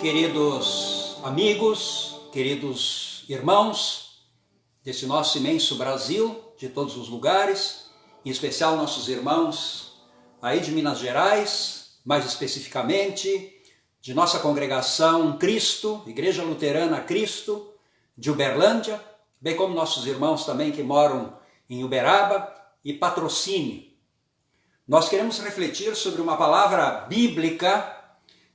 Queridos amigos, queridos irmãos desse nosso imenso Brasil, de todos os lugares, em especial nossos irmãos aí de Minas Gerais, mais especificamente de nossa congregação Cristo, Igreja Luterana Cristo, de Uberlândia, bem como nossos irmãos também que moram em Uberaba e Patrocínio. Nós queremos refletir sobre uma palavra bíblica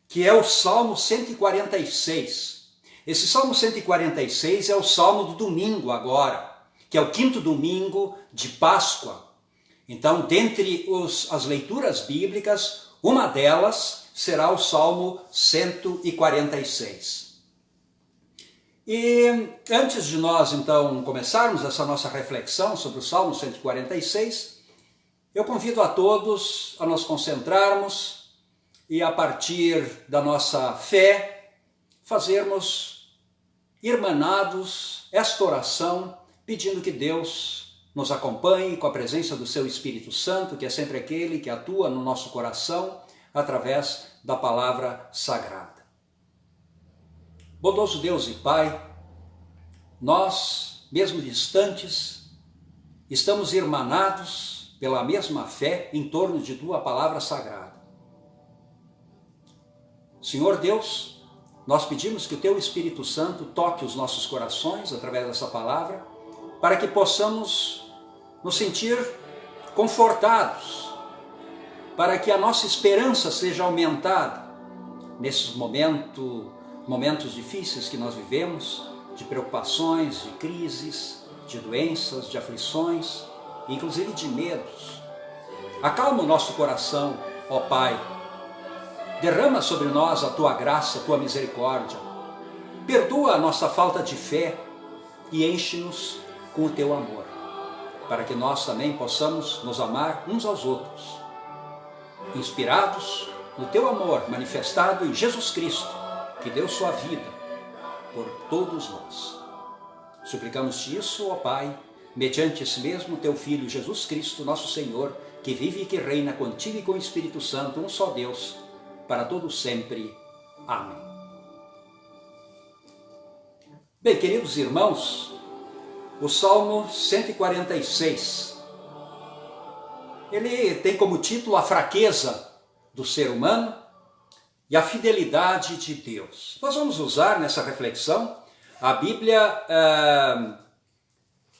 que é o Salmo 146. Esse Salmo 146 é o Salmo do domingo agora, que é o quinto domingo de Páscoa. Então, dentre as leituras bíblicas, uma delas será o Salmo 146. E antes de nós, então, começarmos essa nossa reflexão sobre o Salmo 146, eu convido a todos a nos concentrarmos e, a partir da nossa fé, fazermos irmanados esta oração, pedindo que Deus nos acompanhe com a presença do seu Espírito Santo, que é sempre aquele que atua no nosso coração através da palavra sagrada. Bondoso Deus e Pai, nós, mesmo distantes, estamos irmanados pela mesma fé em torno de tua palavra sagrada. Senhor Deus, nós pedimos que o teu Espírito Santo toque os nossos corações através dessa palavra, para que possamos nos sentir confortados, para que a nossa esperança seja aumentada nesses momentos difíceis que nós vivemos, de preocupações, de crises, de doenças, de aflições, inclusive de medos. Acalma o nosso coração, ó Pai. Derrama sobre nós a tua graça, a tua misericórdia. Perdoa a nossa falta de fé e enche-nos com o teu amor, para que nós também possamos nos amar uns aos outros, inspirados no teu amor manifestado em Jesus Cristo, que deu sua vida por todos nós. Suplicamos-te isso, ó Pai, mediante esse mesmo teu Filho Jesus Cristo, nosso Senhor, que vive e que reina contigo e com o Espírito Santo, um só Deus, para todos sempre. Amém. Bem, queridos irmãos, o Salmo 146, ele tem como título a fraqueza do ser humano e a fidelidade de Deus. Nós vamos usar nessa reflexão a Bíblia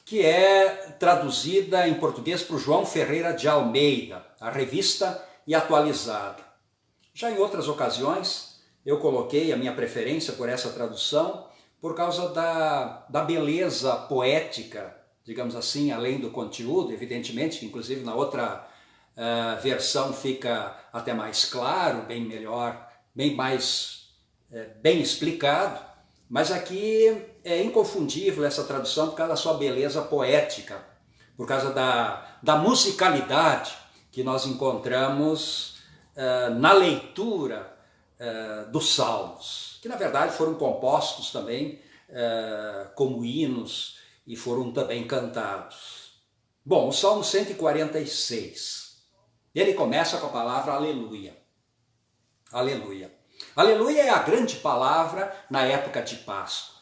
que é traduzida em português por João Ferreira de Almeida, a Revista e Atualizada. Já em outras ocasiões, eu coloquei a minha preferência por essa tradução por causa da beleza poética, digamos assim, além do conteúdo, evidentemente, que inclusive na outra versão fica até mais claro, bem melhor, bem mais bem explicado, mas aqui é inconfundível essa tradução por causa da sua beleza poética, por causa da musicalidade que nós encontramos na leitura dos salmos, que na verdade foram compostos também como hinos e foram também cantados. Bom, o Salmo 146, ele começa com a palavra aleluia. Aleluia. Aleluia é a grande palavra na época de Páscoa.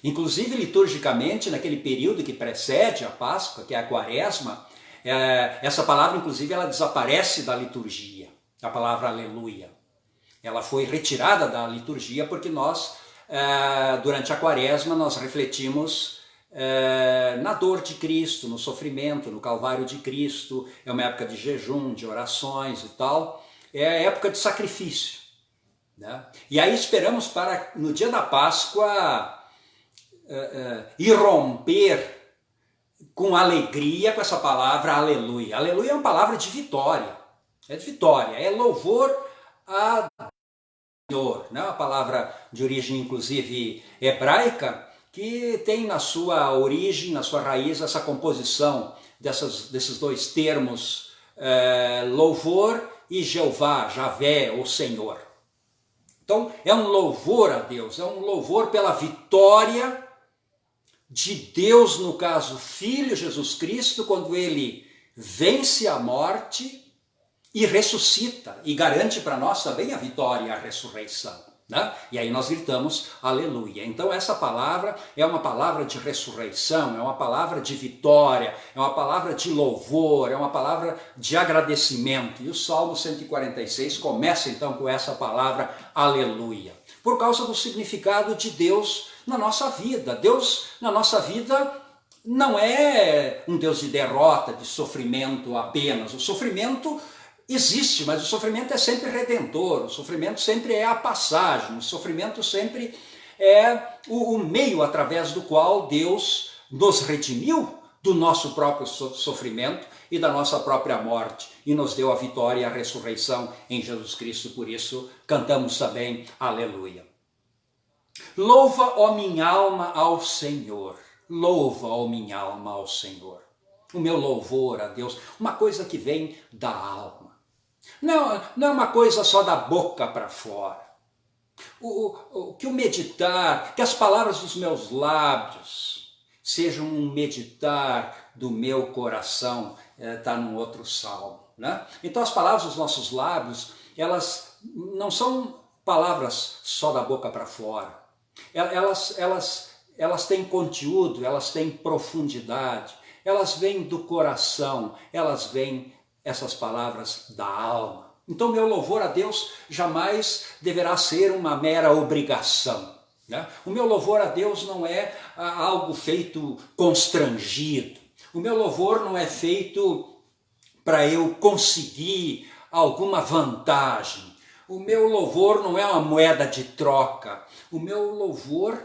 Inclusive, liturgicamente, naquele período que precede a Páscoa, que é a Quaresma, essa palavra, inclusive, ela desaparece da liturgia, a palavra aleluia. Ela foi retirada da liturgia porque nós, durante a Quaresma, nós refletimos na dor de Cristo, no sofrimento, no Calvário de Cristo. É uma época de jejum, de orações e tal. É a época de sacrifício, né? E aí esperamos para, no dia da Páscoa, irromper com alegria com essa palavra aleluia. Aleluia é uma palavra de vitória, é louvor a Senhor, né? Uma palavra de origem inclusive hebraica, que tem na sua origem, na sua raiz, essa composição desses dois termos, louvor e Jeová, Javé, ou Senhor. Então é um louvor a Deus, é um louvor pela vitória de Deus, no caso Filho Jesus Cristo, quando ele vence a morte e ressuscita, e garante para nós também a vitória e a ressurreição. né? E aí nós gritamos aleluia. Então essa palavra é uma palavra de ressurreição, é uma palavra de vitória, é uma palavra de louvor, é uma palavra de agradecimento. E o Salmo 146 começa então com essa palavra aleluia, por causa do significado de Deus na nossa vida. Deus na nossa vida não é um Deus de derrota, de sofrimento apenas. O sofrimento existe, mas o sofrimento é sempre redentor, o sofrimento sempre é a passagem, o sofrimento sempre é o meio através do qual Deus nos redimiu do nosso próprio sofrimento e da nossa própria morte e nos deu a vitória e a ressurreição em Jesus Cristo. Por isso cantamos também aleluia. Louva, ó minha alma, ao Senhor. Louva, ó minha alma, ao Senhor. O meu louvor a Deus, uma coisa que vem da alma. Não é uma coisa só da boca para fora. Que o meditar, que as palavras dos meus lábios sejam um meditar do meu coração, está num outro salmo, né? Então as palavras dos nossos lábios, elas não são palavras só da boca para fora. Elas têm conteúdo, elas têm profundidade, elas vêm do coração, elas vêm, essas palavras, da alma. Então meu louvor a Deus jamais deverá ser uma mera obrigação, né? O meu louvor a Deus não é algo feito constrangido. O meu louvor não é feito para eu conseguir alguma vantagem. O meu louvor não é uma moeda de troca. O meu louvor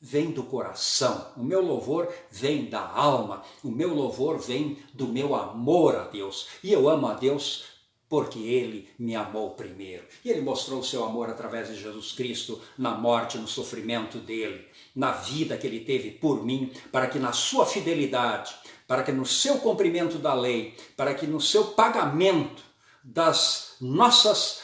vem do coração, o meu louvor vem da alma, o meu louvor vem do meu amor a Deus. E eu amo a Deus porque Ele me amou primeiro. E Ele mostrou o seu amor através de Jesus Cristo, na morte, no sofrimento dEle, na vida que Ele teve por mim, para que na sua fidelidade, para que no seu cumprimento da lei, para que no seu pagamento das nossos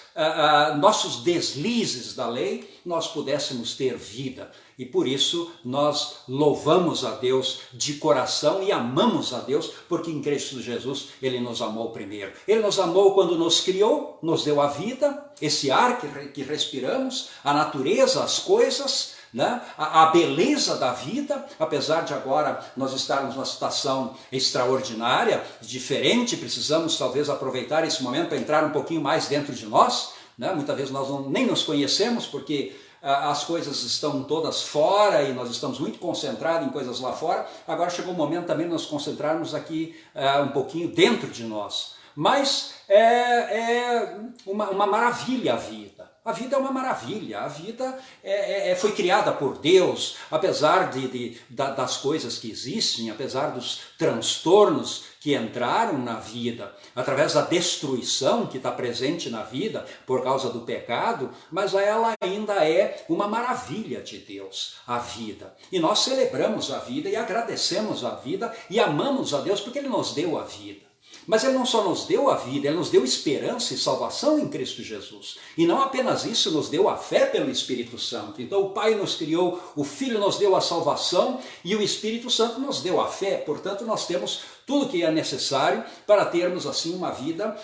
deslizes da lei, nós pudéssemos ter vida. E por isso nós louvamos a Deus de coração e amamos a Deus, porque em Cristo Jesus Ele nos amou primeiro. Ele nos amou quando nos criou, nos deu a vida, esse ar que respiramos, a natureza, as coisas, né? A beleza da vida, apesar de agora nós estarmos numa situação extraordinária, diferente, precisamos talvez aproveitar esse momento para entrar um pouquinho mais dentro de nós, né? Muitas vezes nós nem nos conhecemos porque as coisas estão todas fora e nós estamos muito concentrados em coisas lá fora. Agora chegou o momento também de nos concentrarmos aqui um pouquinho dentro de nós. Mas é uma maravilha a vida. A vida é uma maravilha, a vida foi criada por Deus, apesar das coisas que existem, apesar dos transtornos que entraram na vida, através da destruição que está presente na vida por causa do pecado, mas ela ainda é uma maravilha de Deus, a vida. E nós celebramos a vida e agradecemos a vida e amamos a Deus porque Ele nos deu a vida. Mas Ele não só nos deu a vida, Ele nos deu esperança e salvação em Cristo Jesus. E não apenas isso, nos deu a fé pelo Espírito Santo. Então o Pai nos criou, o Filho nos deu a salvação e o Espírito Santo nos deu a fé. Portanto, nós temos tudo que é necessário para termos assim uma vida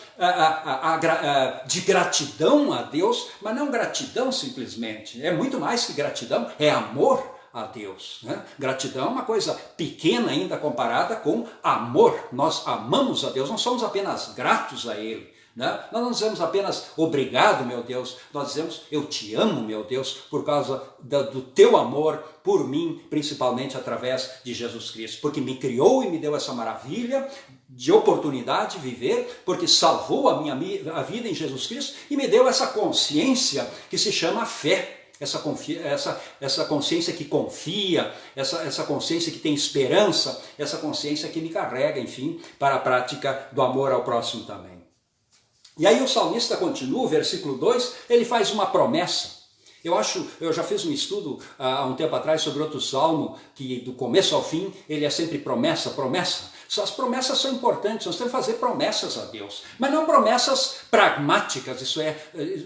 de gratidão a Deus, mas não gratidão simplesmente. É muito mais que gratidão, é amor a Deus, né? Gratidão é uma coisa pequena ainda comparada com amor. Nós amamos a Deus, não somos apenas gratos a Ele, né? Nós não dizemos apenas obrigado, meu Deus, nós dizemos eu te amo, meu Deus, por causa do teu amor por mim, principalmente através de Jesus Cristo, porque me criou e me deu essa maravilha de oportunidade de viver, porque salvou a minha vida em Jesus Cristo e me deu essa consciência que se chama fé. Essa consciência que confia, essa consciência que tem esperança, essa consciência que me carrega, enfim, para a prática do amor ao próximo também. E aí o salmista continua, versículo 2, ele faz uma promessa. Eu já fiz um estudo há um tempo atrás sobre outro salmo, que do começo ao fim ele é sempre promessa, promessa. As promessas são importantes, nós temos que fazer promessas a Deus, mas não promessas pragmáticas, isso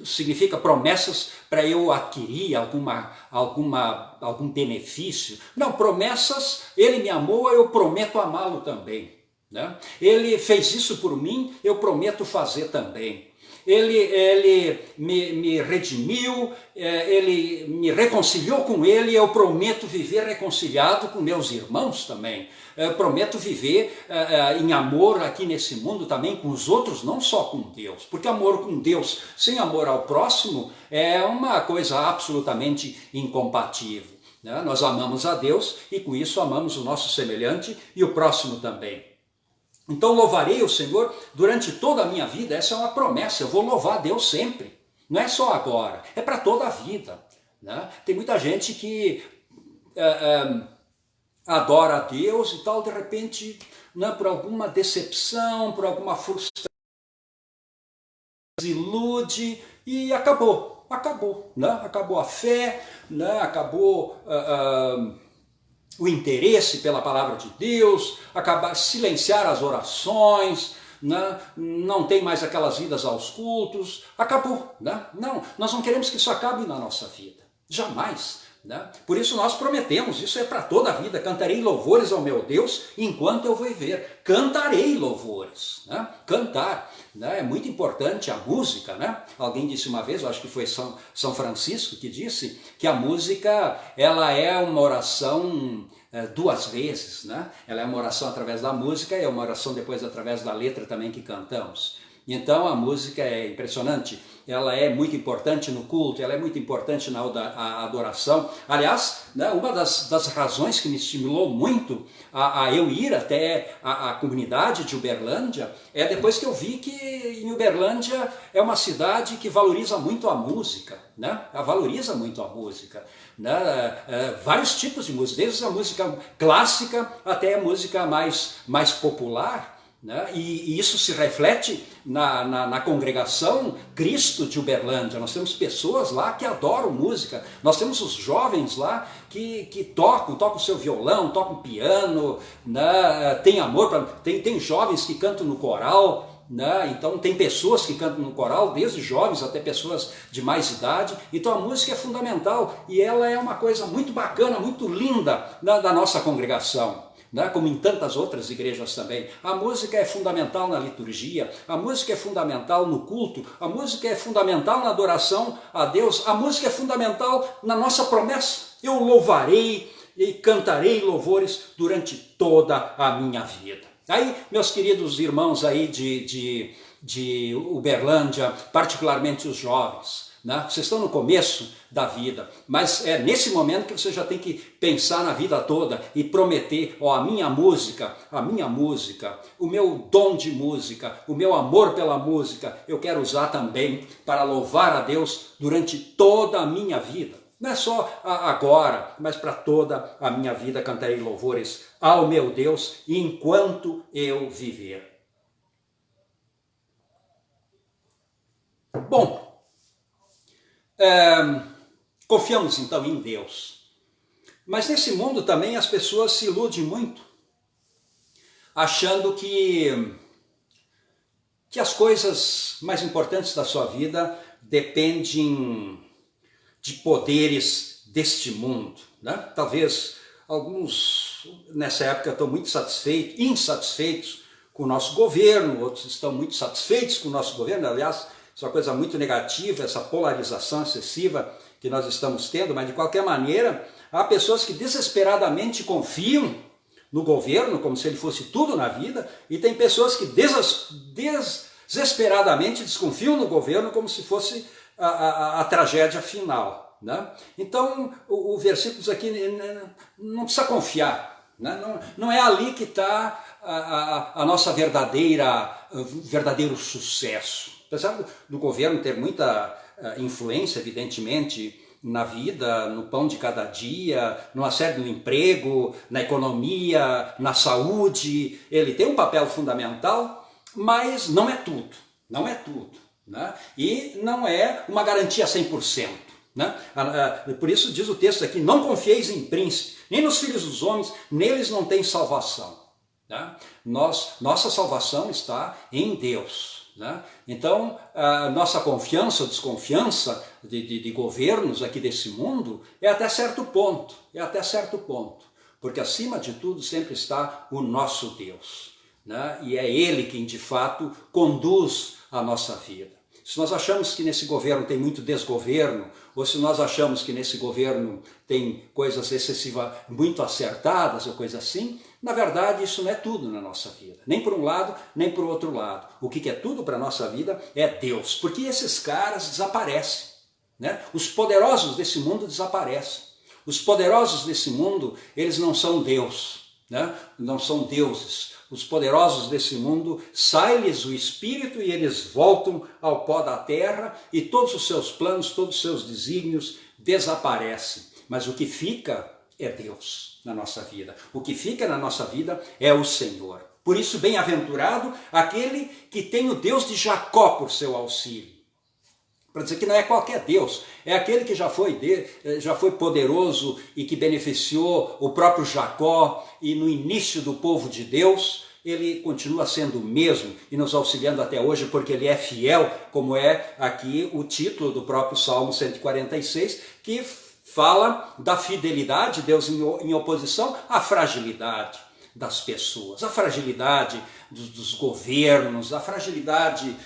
significa promessas para eu adquirir algum benefício. Não, promessas, Ele me amou, eu prometo amá-lo também, né? Ele fez isso por mim, eu prometo fazer também. Ele me redimiu, ele me reconciliou com ele, eu prometo viver reconciliado com meus irmãos também. Eu prometo viver em amor aqui nesse mundo também com os outros, não só com Deus. Porque amor com Deus sem amor ao próximo é uma coisa absolutamente incompatível. Né? Nós amamos a Deus e com isso amamos o nosso semelhante e o próximo também. Então louvarei o Senhor durante toda a minha vida, essa é uma promessa, eu vou louvar a Deus sempre. Não é só agora, é para toda a vida. Né? Tem muita gente que adora a Deus e tal, de repente, né, por alguma decepção, por alguma frustração, desilude e acabou, né? Acabou a fé, né? Acabou o interesse pela palavra de Deus, acabar silenciar as orações, né? Não tem mais aquelas idas aos cultos, acabou. Né? Não, nós não queremos que isso acabe na nossa vida, jamais. Né? Por isso nós prometemos, isso é para toda a vida, cantarei louvores ao meu Deus enquanto eu viver, cantarei louvores, né? Cantar, né? É muito importante a música, né? Alguém disse uma vez, eu acho que foi São Francisco que disse, que a música ela é uma oração duas vezes, né? Ela é uma oração através da música e é uma oração depois através da letra também que cantamos. Então a música é impressionante, ela é muito importante no culto, ela é muito importante na adoração. Aliás, né, uma das razões que me estimulou muito a eu ir até a comunidade de Uberlândia é depois que eu vi que em Uberlândia é uma cidade que valoriza muito a música, né? Valoriza muito a música. Né? Vários tipos de música, desde a música clássica até a música mais popular. Né? E isso se reflete na congregação Cristo de Uberlândia. Nós temos pessoas lá que adoram música, nós temos os jovens lá que tocam o seu violão, tocam piano, né? Tem amor, tem jovens que cantam no coral, né? Então tem pessoas que cantam no coral, desde jovens até pessoas de mais idade. Então a música é fundamental e ela é uma coisa muito bacana, muito linda da nossa congregação. Né? Como em tantas outras igrejas também. A música é fundamental na liturgia, a música é fundamental no culto, a música é fundamental na adoração a Deus, a música é fundamental na nossa promessa. Eu louvarei e cantarei louvores durante toda a minha vida. Aí, meus queridos irmãos aí de Uberlândia, particularmente os jovens, né? Vocês estão no começo da vida, mas é nesse momento que você já tem que pensar na vida toda e prometer, ó, a minha música, o meu dom de música, o meu amor pela música, eu quero usar também para louvar a Deus durante toda a minha vida. Não é só agora, mas para toda a minha vida cantarei louvores ao meu Deus enquanto eu viver. Bom, confiamos então em Deus. Mas nesse mundo também as pessoas se iludem muito, achando que as coisas mais importantes da sua vida dependem de poderes deste mundo. Né? Talvez alguns nessa época estão muito insatisfeitos com o nosso governo, outros estão muito satisfeitos com o nosso governo. Aliás, isso é uma coisa muito negativa, essa polarização excessiva que nós estamos tendo, mas de qualquer maneira, há pessoas que desesperadamente confiam no governo, como se ele fosse tudo na vida, e tem pessoas que desesperadamente desconfiam no governo como se fosse a tragédia final. Né? Então, o versículo aqui não precisa confiar, né? Não é ali que está a nossa verdadeiro sucesso. Apesar do governo ter muita influência, evidentemente, na vida, no pão de cada dia, no assédio do emprego, na economia, na saúde, ele tem um papel fundamental, mas não é tudo, né? E não é uma garantia 100%. Né? Por isso diz o texto aqui, não confieis em príncipe, nem nos filhos dos homens, neles não tem salvação. Né? Nossa salvação está em Deus. Né? Então, a nossa confiança ou desconfiança de governos aqui desse mundo é até certo ponto, porque acima de tudo sempre está o nosso Deus, né? E é Ele quem de fato conduz a nossa vida. Se nós achamos que nesse governo tem muito desgoverno, ou se nós achamos que nesse governo tem coisas excessivas, muito acertadas ou coisa assim, na verdade isso não é tudo na nossa vida. Nem por um lado, nem por outro lado. O que é tudo para a nossa vida é Deus. Porque esses caras desaparecem, né? Os poderosos desse mundo desaparecem. Os poderosos desse mundo, eles não são Deus, né? Não são deuses. Os poderosos desse mundo, sai-lhes o espírito e eles voltam ao pó da terra e todos os seus planos, todos os seus desígnios desaparecem. Mas o que fica é Deus na nossa vida. O que fica na nossa vida é o Senhor. Por isso, bem-aventurado aquele que tem o Deus de Jacó por seu auxílio. Para dizer que não é qualquer Deus, é aquele que já foi poderoso e que beneficiou o próprio Jacó, e no início do povo de Deus, ele continua sendo o mesmo e nos auxiliando até hoje, porque ele é fiel, como é aqui o título do próprio Salmo 146, que fala da fidelidade de Deus em oposição à fragilidade das pessoas, a fragilidade dos governos, a fragilidade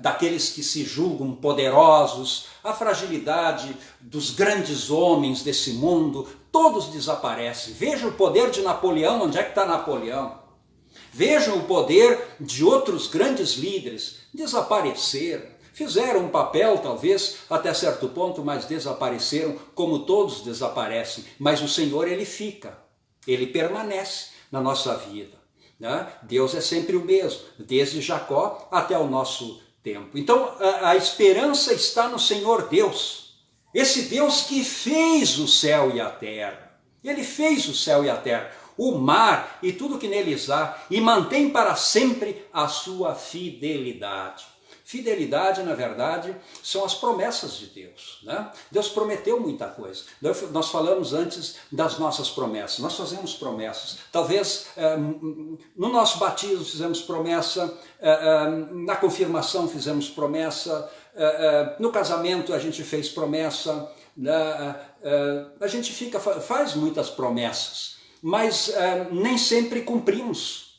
daqueles que se julgam poderosos, a fragilidade dos grandes homens desse mundo, todos desaparecem. Veja o poder de Napoleão, onde é que está Napoleão? Vejam o poder de outros grandes líderes, desapareceram. Fizeram um papel, talvez, até certo ponto, mas desapareceram, como todos desaparecem. Mas o Senhor, ele fica, ele permanece na nossa vida, né? Deus é sempre o mesmo, desde Jacó até o nosso tempo. Então, a esperança está no Senhor Deus, esse Deus que fez o céu e a terra. Ele fez o céu e a terra, o mar e tudo que neles há, e mantém para sempre a sua fidelidade. Fidelidade, na verdade, são as promessas de Deus, né? Deus prometeu muita coisa. Nós falamos antes das nossas promessas. Nós fazemos promessas. Talvez no nosso batismo fizemos promessa, na confirmação fizemos promessa, no casamento a gente fez promessa, a gente faz muitas promessas, mas nem sempre cumprimos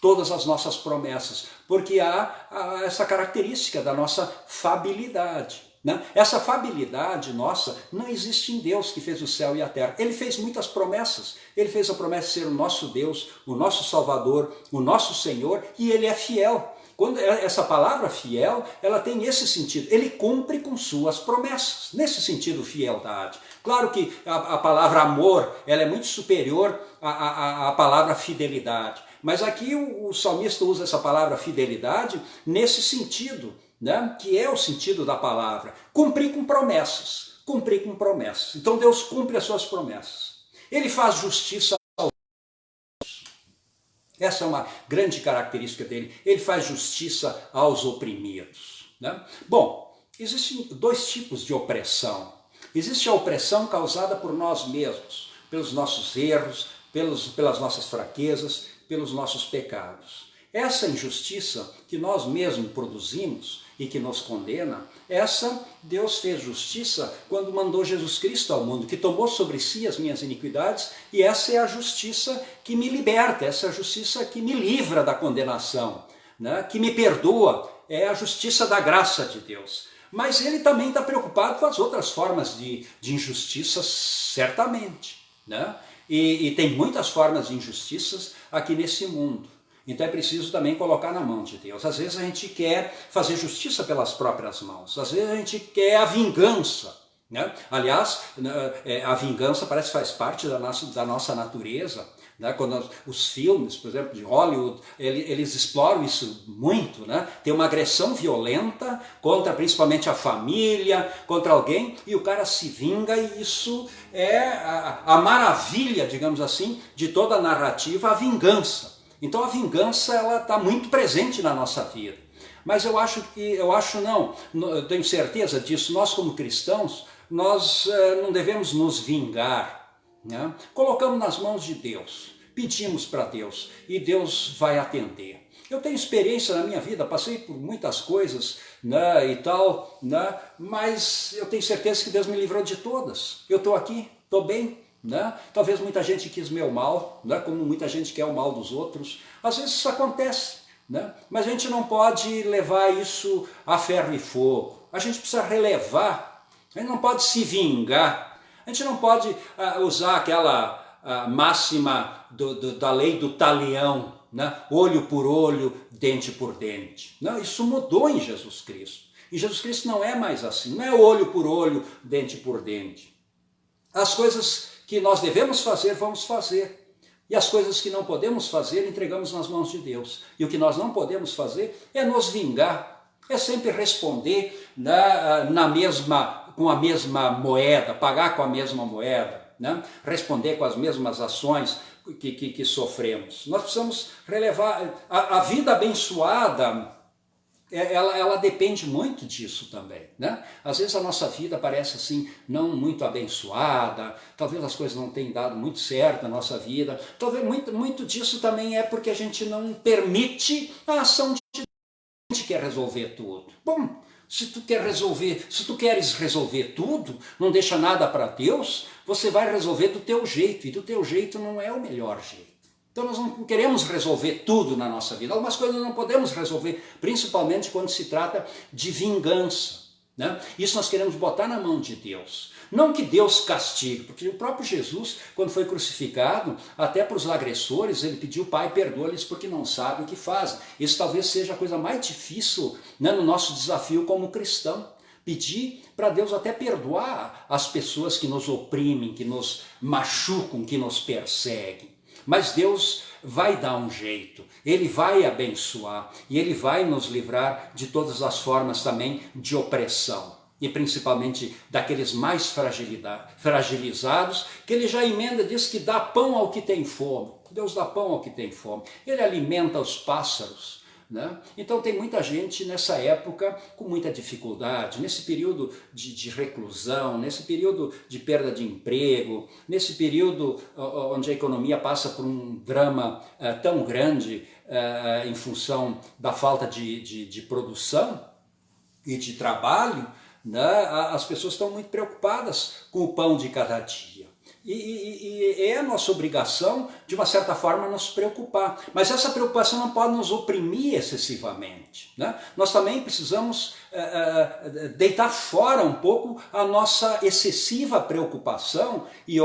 todas as nossas promessas, porque há essa característica da nossa fabilidade, né? Essa fabilidade nossa não existe em Deus, que fez o céu e a terra. Ele fez muitas promessas. Ele fez a promessa de ser o nosso Deus, o nosso Salvador, o nosso Senhor, e ele é fiel. Quando essa palavra fiel, ela tem esse sentido, ele cumpre com suas promessas, nesse sentido, fieldade. Claro que a palavra amor, ela é muito superior à palavra fidelidade, mas aqui o salmista usa essa palavra fidelidade nesse sentido, né, que é o sentido da palavra, cumprir com promessas, cumprir com promessas. Então Deus cumpre as suas promessas, ele faz justiça. Essa é uma grande característica dele. Ele faz justiça aos oprimidos, né? Bom, existem dois tipos de opressão. Existe a opressão causada por nós mesmos, pelos nossos erros, pelas nossas fraquezas, pelos nossos pecados. Essa injustiça que nós mesmos produzimos e que nos condena, essa Deus fez justiça quando mandou Jesus Cristo ao mundo, que tomou sobre si as minhas iniquidades, e essa é a justiça que me liberta, essa é a justiça que me livra da condenação, né? Que me perdoa, é a justiça da graça de Deus. Mas ele também está preocupado com as outras formas de injustiça, certamente, né? E tem muitas formas de injustiças aqui nesse mundo. Então é preciso também colocar na mão de Deus. Às vezes a gente quer fazer justiça pelas próprias mãos. Às vezes a gente quer a vingança, né? Aliás, a vingança parece que faz parte da nossa natureza, né? Quando os filmes, por exemplo, de Hollywood, eles exploram isso muito, né? Tem uma agressão violenta contra principalmente a família, contra alguém, e o cara se vinga, e isso é a maravilha, digamos assim, de toda a narrativa, a vingança. Então a vingança, ela está muito presente na nossa vida. Mas eu tenho certeza disso, nós como cristãos, nós não devemos nos vingar, né? Colocamos nas mãos de Deus, pedimos para Deus e Deus vai atender. Eu tenho experiência na minha vida, passei por muitas coisas, né, e tal, né, mas eu tenho certeza que Deus me livrou de todas. Eu estou aqui, estou bem. Né? Talvez muita gente quis meu mal, né? Como muita gente quer o mal dos outros. Às vezes isso acontece, né? Mas a gente não pode levar isso a ferro e fogo. A gente precisa relevar, a gente não pode se vingar, a gente não pode usar aquela máxima da lei do talião, né? Olho por olho, dente por dente. Não, isso mudou em Jesus Cristo. Em Jesus Cristo não é mais assim, não é olho por olho, dente por dente. As coisas que nós devemos fazer, vamos fazer. E as coisas que não podemos fazer, entregamos nas mãos de Deus. E o que nós não podemos fazer é nos vingar, é sempre responder com a mesma moeda, pagar com a mesma moeda, né? Responder com as mesmas ações que sofremos. Nós precisamos relevar a vida abençoada. Ela depende muito disso também, né? Às vezes a nossa vida parece assim, não muito abençoada, talvez as coisas não tenham dado muito certo na nossa vida, talvez muito disso também é porque a gente não permite a ação de Deus. A gente quer resolver tudo. Bom, se tu queres resolver tudo, não deixa nada para Deus, você vai resolver do teu jeito, e do teu jeito não é o melhor jeito. Então nós não queremos resolver tudo na nossa vida. Algumas coisas não podemos resolver, principalmente quando se trata de vingança, né? Isso nós queremos botar na mão de Deus. Não que Deus castigue, porque o próprio Jesus, quando foi crucificado, até para os agressores, ele pediu: Pai, perdoa-lhes porque não sabem o que fazem. Isso talvez seja a coisa mais difícil, né, no nosso desafio como cristão. Pedir para Deus até perdoar as pessoas que nos oprimem, que nos machucam, que nos perseguem. Mas Deus vai dar um jeito, Ele vai abençoar e Ele vai nos livrar de todas as formas também de opressão. E principalmente daqueles mais fragilizados, que Ele já emenda, diz que dá pão ao que tem fome. Deus dá pão ao que tem fome. Ele alimenta os pássaros, né? Então tem muita gente nessa época com muita dificuldade, nesse período de reclusão, nesse período de perda de emprego, nesse período onde a economia passa por um drama tão grande em função da falta de produção e de trabalho, né? As pessoas estão muito preocupadas com o pão de cada dia. E é a nossa obrigação, de uma certa forma, nos preocupar. Mas essa preocupação não pode nos oprimir excessivamente, né? Nós também precisamos deitar fora um pouco a nossa excessiva preocupação e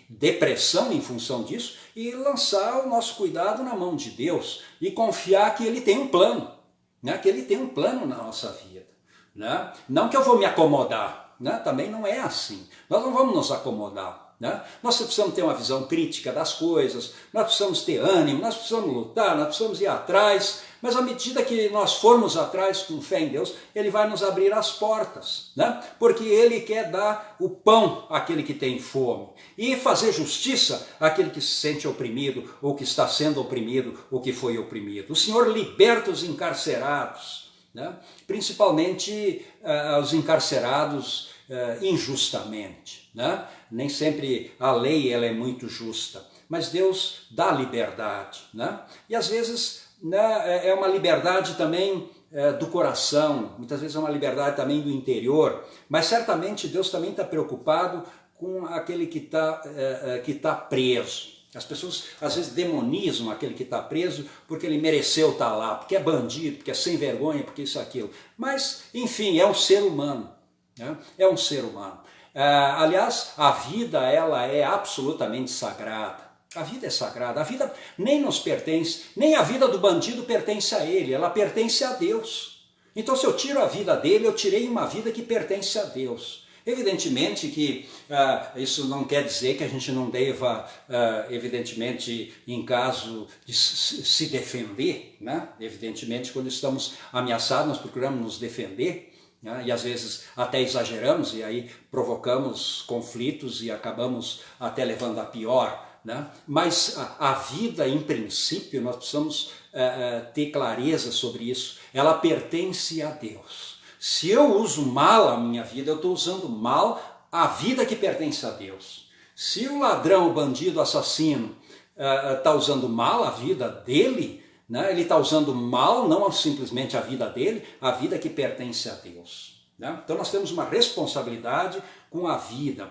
depressão em função disso, e lançar o nosso cuidado na mão de Deus e confiar que Ele tem um plano, né? Que Ele tem um plano na nossa vida, né? Não que eu vou me acomodar. Né? Também não é assim. Nós não vamos nos acomodar, né? Nós precisamos ter uma visão crítica das coisas, nós precisamos ter ânimo, nós precisamos lutar, nós precisamos ir atrás, mas à medida que nós formos atrás com fé em Deus, Ele vai nos abrir as portas, né? Porque Ele quer dar o pão àquele que tem fome e fazer justiça àquele que se sente oprimido, ou que está sendo oprimido, ou que foi oprimido. O Senhor liberta os encarcerados, né? Principalmente os encarcerados injustamente, né? Nem sempre a lei ela é muito justa, mas Deus dá liberdade, né? E às vezes, né, é uma liberdade também do coração, muitas vezes é uma liberdade também do interior, mas certamente Deus também está preocupado com aquele que tá preso. As pessoas às vezes demonizam aquele que está preso porque ele mereceu estar lá, porque é bandido, porque é sem vergonha, porque isso, aquilo. Mas, enfim, é um ser humano, né? É um ser humano. Aliás, a vida ela é absolutamente sagrada. A vida é sagrada, a vida nem nos pertence, nem a vida do bandido pertence a ele, ela pertence a Deus. Então, se eu tiro a vida dele, eu tirei uma vida que pertence a Deus. Evidentemente que isso não quer dizer que a gente não deva, evidentemente, em caso de se defender, né? Evidentemente, quando estamos ameaçados, nós procuramos nos defender, né? E às vezes até exageramos e aí provocamos conflitos e acabamos até levando a pior, né? Mas a vida, em princípio, nós precisamos ter clareza sobre isso, ela pertence a Deus. Se eu uso mal a minha vida, eu estou usando mal a vida que pertence a Deus. Se o ladrão, o bandido, o assassino está usando mal a vida dele, né, ele está usando mal não simplesmente a vida dele, a vida que pertence a Deus, né? Então nós temos uma responsabilidade com a vida.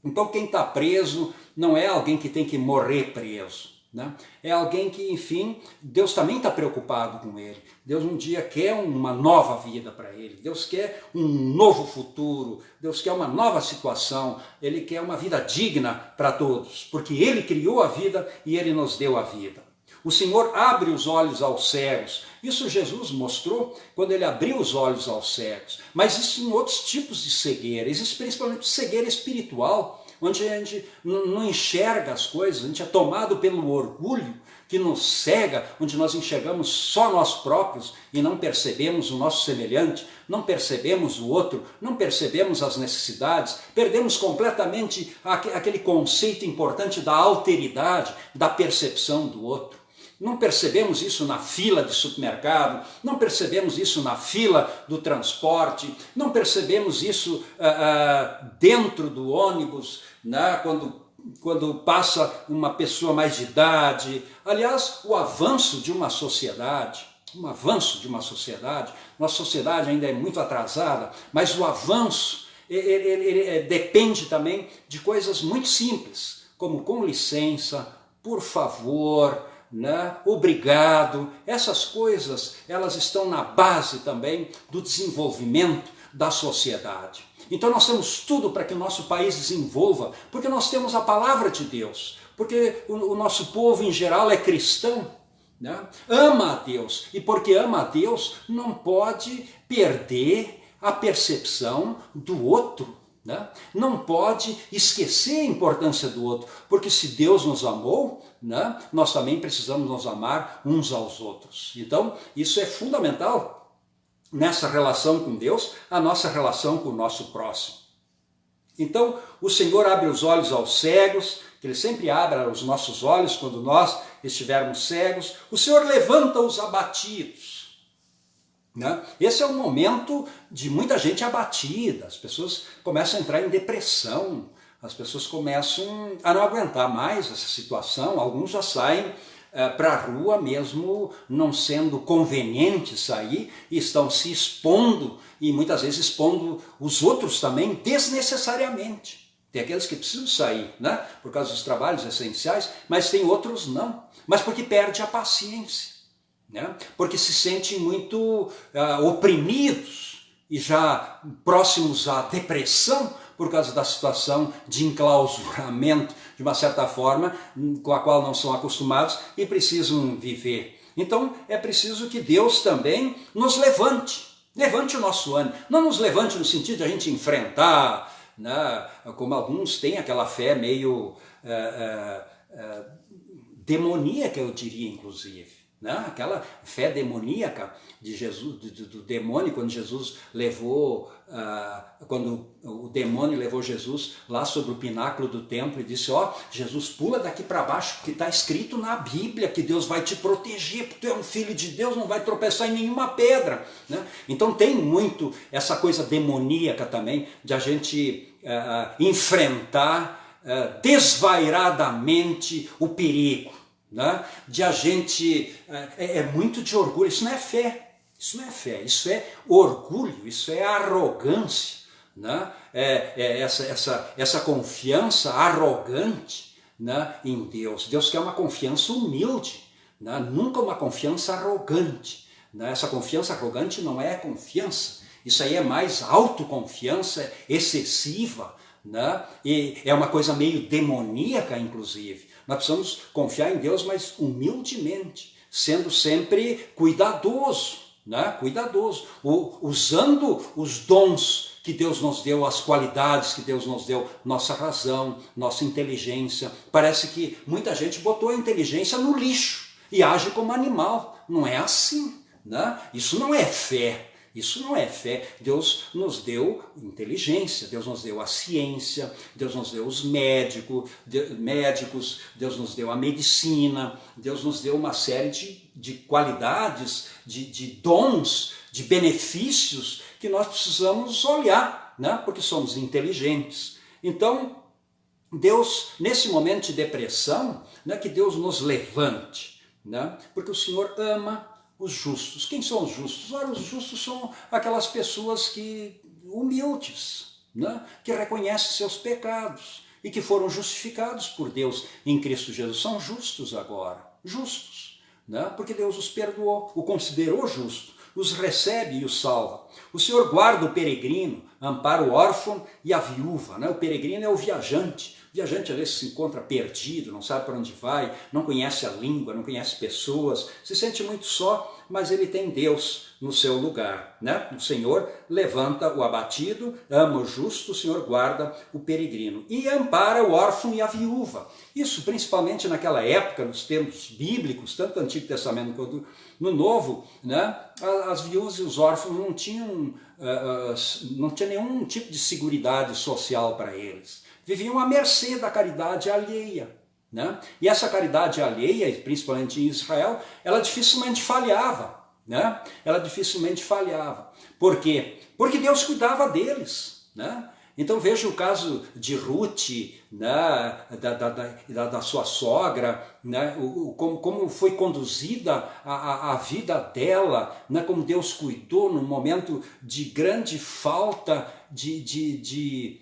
Então quem está preso não é alguém que tem que morrer preso. né? É alguém que, enfim, Deus também está preocupado com ele. Deus um dia quer uma nova vida para ele. Deus quer um novo futuro. Deus quer uma nova situação. Ele quer uma vida digna para todos, porque ele criou a vida e ele nos deu a vida. O Senhor abre os olhos aos cegos. Isso Jesus mostrou quando ele abriu os olhos aos cegos. Mas existem outros tipos de cegueira. Existe principalmente cegueira espiritual, onde a gente não enxerga as coisas, a gente é tomado pelo orgulho que nos cega, onde nós enxergamos só nós próprios e não percebemos o nosso semelhante, não percebemos o outro, não percebemos as necessidades, perdemos completamente aquele conceito importante da alteridade, da percepção do outro. Não percebemos isso na fila de supermercado, não percebemos isso na fila do transporte, não percebemos isso dentro do ônibus, né, quando passa uma pessoa mais de idade. Aliás, o avanço de uma sociedade, nossa sociedade ainda é muito atrasada, mas o avanço ele depende também de coisas muito simples, como com licença, por favor, né? Obrigado. Essas coisas, elas estão na base também do desenvolvimento da sociedade. Então nós temos tudo para que o nosso país desenvolva, porque nós temos a palavra de Deus, porque o nosso povo em geral é cristão, né? Ama a Deus, e porque ama a Deus não pode perder a percepção do outro, né? Não pode esquecer a importância do outro, porque se Deus nos amou, né, nós também precisamos nos amar uns aos outros. Então isso é fundamental nessa relação com Deus, a nossa relação com o nosso próximo. Então o Senhor abre os olhos aos cegos, que Ele sempre abra os nossos olhos quando nós estivermos cegos. O Senhor levanta os abatidos, né? Esse é um momento de muita gente abatida, as pessoas começam a entrar em depressão, as pessoas começam a não aguentar mais essa situação, alguns já saem para a rua mesmo não sendo conveniente sair, e estão se expondo, e muitas vezes expondo os outros também desnecessariamente. Tem aqueles que precisam sair, né, por causa dos trabalhos essenciais, mas tem outros não, mas porque perde a paciência, né, porque se sentem muito oprimidos e já próximos à depressão, por causa da situação de enclausuramento, de uma certa forma, com a qual não são acostumados e precisam viver. Então é preciso que Deus também nos levante o nosso ânimo. Não nos levante no sentido de a gente enfrentar, né, como alguns têm aquela fé meio demoníaca, eu diria inclusive. Né? Aquela fé demoníaca de Jesus, do demônio, quando Jesus levou, quando o demônio levou Jesus lá sobre o pináculo do templo e disse: ó, Jesus, pula daqui para baixo, porque está escrito na Bíblia que Deus vai te proteger, porque tu é um filho de Deus, não vai tropeçar em nenhuma pedra. Né? Então tem muito essa coisa demoníaca também, de a gente enfrentar desvairadamente o perigo. Né? De a gente, é muito de orgulho, isso não é fé, isso é orgulho, isso é arrogância, né? Essa confiança arrogante, né, em Deus. Deus quer uma confiança humilde, né? Nunca uma confiança arrogante, né? Essa confiança arrogante não é confiança, isso aí é mais autoconfiança excessiva, né? E é uma coisa meio demoníaca inclusive. Nós precisamos confiar em Deus, mas humildemente, sendo sempre cuidadoso, né? Cuidadoso, usando os dons que Deus nos deu, as qualidades que Deus nos deu, nossa razão, nossa inteligência. Parece que muita gente botou a inteligência no lixo e age como animal. Não é assim, né? Isso não é fé. Isso não é fé. Deus nos deu inteligência, Deus nos deu a ciência, Deus nos deu os médicos, Deus nos deu a medicina, Deus nos deu uma série de qualidades, de dons, de benefícios que nós precisamos olhar, né? Porque somos inteligentes. Então, Deus, nesse momento de depressão, né, que Deus nos levante, né? Porque o Senhor ama os justos. Quem são os justos? Ora, os justos são aquelas pessoas humildes, né? Que reconhecem seus pecados, e que foram justificados por Deus em Cristo Jesus. São justos agora, justos, né? Porque Deus os perdoou, o considerou justo, os recebe e os salva. O Senhor guarda o peregrino, ampara o órfão e a viúva, né? O peregrino é o viajante. O viajante às vezes se encontra perdido, não sabe para onde vai, não conhece a língua, não conhece pessoas, se sente muito só, mas ele tem Deus no seu lugar, né? O Senhor levanta o abatido, ama o justo, o Senhor guarda o peregrino e ampara o órfão e a viúva. Isso principalmente naquela época, nos termos bíblicos, tanto no Antigo Testamento quanto no Novo, né? As viúvas e os órfãos não tinha nenhum tipo de seguridade social para eles. Viviam à mercê da caridade alheia, né? E essa caridade alheia, principalmente em Israel, ela dificilmente falhava, né? Ela dificilmente falhava. Por quê? Porque Deus cuidava deles, né? Então veja o caso de Ruth, né? da sua sogra, né? Como foi conduzida a vida dela, né? Como Deus cuidou num momento de grande falta de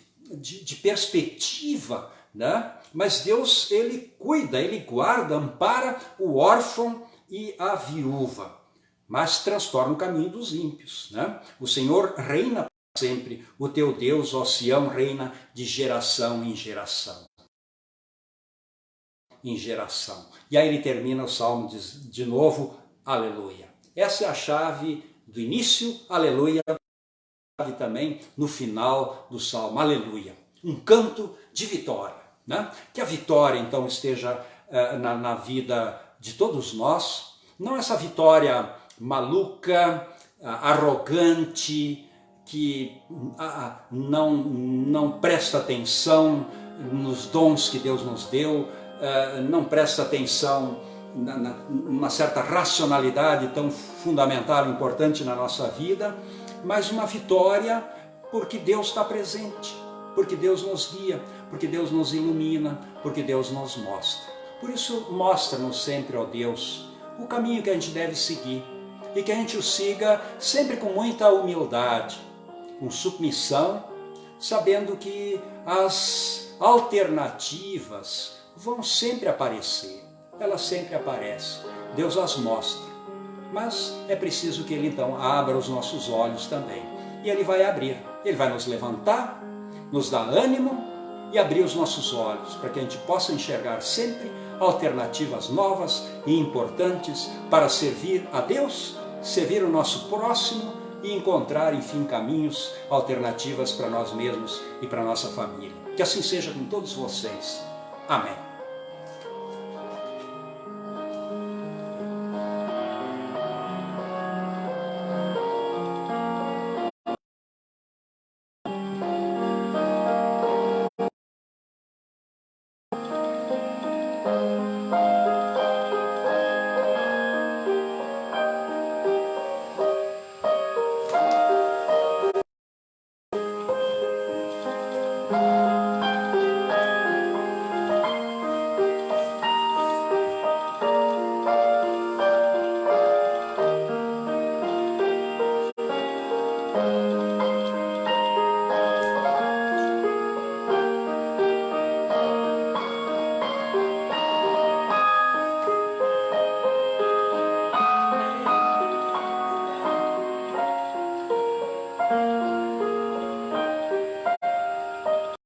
perspectiva, né? Mas Deus, ele cuida, ele guarda, ampara o órfão e a viúva, mas transtorna o caminho dos ímpios, né? O Senhor reina para sempre, o teu Deus, ó Sião, reina de geração em geração. Em geração. E aí ele termina o salmo de novo, aleluia. Essa é a chave do início, aleluia, e também no final do salmo, aleluia. Um canto de vitória, né? Que a vitória então esteja na vida de todos nós, não essa vitória maluca, arrogante, que não presta atenção nos dons que Deus nos deu, não presta atenção numa certa racionalidade tão fundamental e importante na nossa vida, mas uma vitória porque Deus está presente, porque Deus nos guia, porque Deus nos ilumina, porque Deus nos mostra. Por isso, mostra-nos sempre, ó Deus, o caminho que a gente deve seguir e que a gente o siga sempre com muita humildade, com submissão, sabendo que as alternativas vão sempre aparecer, elas sempre aparecem, Deus as mostra, mas é preciso que Ele então abra os nossos olhos também, e Ele vai abrir, Ele vai nos levantar, nos dar ânimo e abrir os nossos olhos, para que a gente possa enxergar sempre alternativas novas e importantes para servir a Deus, servir o nosso próximo e encontrar, enfim, caminhos, alternativas para nós mesmos e para a nossa família. Que assim seja com todos vocês. Amém.